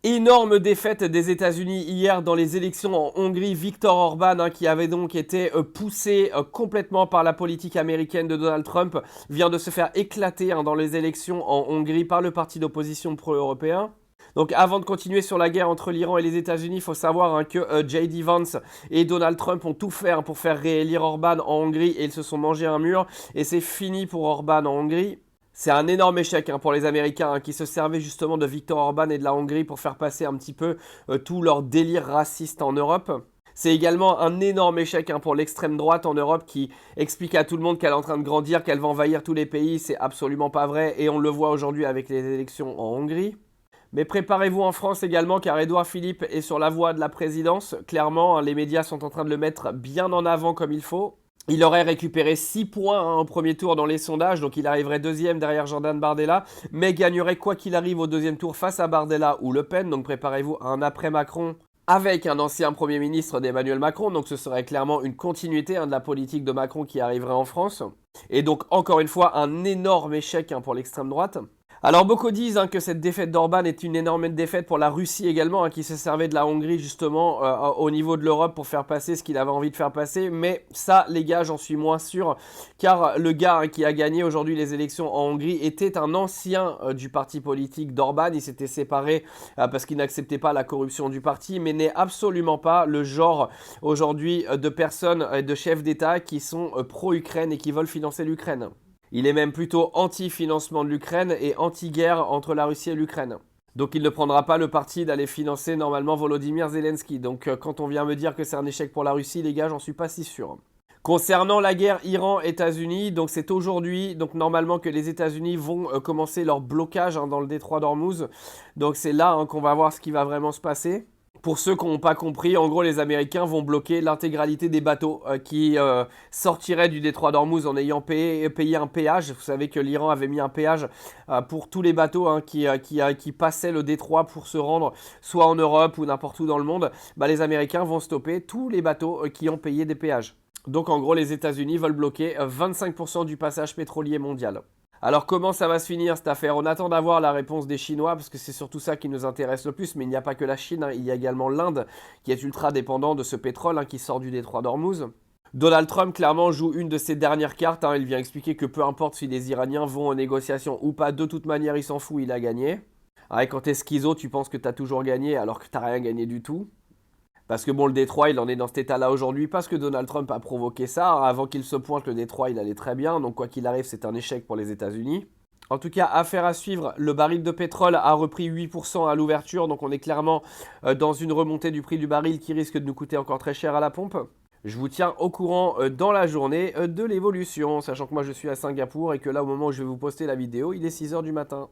Énorme défaite des États-Unis hier dans les élections en Hongrie. Viktor Orban, qui avait donc été poussé complètement par la politique américaine de Donald Trump, vient de se faire éclater dans les élections en Hongrie par le parti d'opposition pro-européen. Donc avant de continuer sur la guerre entre l'Iran et les États-Unis, il faut savoir que J.D. Vance et Donald Trump ont tout fait pour faire réélire Orban en Hongrie et ils se sont mangés un mur. Et c'est fini pour Orban en Hongrie. C'est un énorme échec pour les Américains qui se servaient justement de Viktor Orban et de la Hongrie pour faire passer un petit peu tout leur délire raciste en Europe. C'est également un énorme échec pour l'extrême droite en Europe qui explique à tout le monde qu'elle est en train de grandir, qu'elle va envahir tous les pays. C'est absolument pas vrai et on le voit aujourd'hui avec les élections en Hongrie. Mais préparez-vous en France également car Édouard Philippe est sur la voie de la présidence. Clairement, les médias sont en train de le mettre bien en avant comme il faut. Il aurait récupéré 6 points au premier tour dans les sondages, donc il arriverait deuxième derrière Jordan Bardella, mais gagnerait quoi qu'il arrive au deuxième tour face à Bardella ou Le Pen. Donc préparez-vous à un après-Macron avec un ancien Premier ministre d'Emmanuel Macron, donc ce serait clairement une continuité de la politique de Macron qui arriverait en France. Et donc encore une fois un énorme échec pour l'extrême droite. Alors beaucoup disent que cette défaite d'Orban est une énorme défaite pour la Russie également, qui se servait de la Hongrie justement au niveau de l'Europe pour faire passer ce qu'il avait envie de faire passer. Mais ça, les gars, j'en suis moins sûr, car le gars qui a gagné aujourd'hui les élections en Hongrie était un ancien du parti politique d'Orban. Il s'était séparé parce qu'il n'acceptait pas la corruption du parti, mais n'est absolument pas le genre aujourd'hui de personnes, de chefs d'État qui sont pro-Ukraine et qui veulent financer l'Ukraine. Il est même plutôt anti-financement de l'Ukraine et anti-guerre entre la Russie et l'Ukraine. Donc il ne prendra pas le parti d'aller financer normalement Volodymyr Zelensky. Donc quand on vient me dire que c'est un échec pour la Russie, les gars, j'en suis pas si sûr. Concernant la guerre Iran-États-Unis, donc c'est aujourd'hui, donc normalement que les États-Unis vont commencer leur blocage dans le détroit d'Ormuz. Donc c'est là qu'on va voir ce qui va vraiment se passer. Pour ceux qui n'ont pas compris, en gros, les Américains vont bloquer l'intégralité des bateaux qui sortiraient du détroit d'Ormuz en ayant payé un péage. Vous savez que l'Iran avait mis un péage pour tous les bateaux qui passaient le détroit pour se rendre soit en Europe ou n'importe où dans le monde. Les Américains vont stopper tous les bateaux qui ont payé des péages. Donc en gros, les États-Unis veulent bloquer 25% du passage pétrolier mondial. Alors comment ça va se finir cette affaire? On attend d'avoir la réponse des Chinois parce que c'est surtout ça qui nous intéresse le plus. Mais il n'y a pas que la Chine, il y a également l'Inde qui est ultra dépendant de ce pétrole qui sort du détroit d'Ormuz. Donald Trump clairement joue une de ses dernières cartes. Il vient expliquer que peu importe si les Iraniens vont aux négociations ou pas, de toute manière il s'en fout, il a gagné. Et quand t'es schizo, tu penses que t'as toujours gagné alors que t'as rien gagné du tout. Parce que le Détroit, il en est dans cet état-là aujourd'hui parce que Donald Trump a provoqué ça. Avant qu'il se pointe, le Détroit, il allait très bien. Donc quoi qu'il arrive, c'est un échec pour les États-Unis. En tout cas, affaire à suivre, le baril de pétrole a repris 8% à l'ouverture. Donc on est clairement dans une remontée du prix du baril qui risque de nous coûter encore très cher à la pompe. Je vous tiens au courant dans la journée de l'évolution, sachant que moi je suis à Singapour et que là au moment où je vais vous poster la vidéo, il est 6h du matin.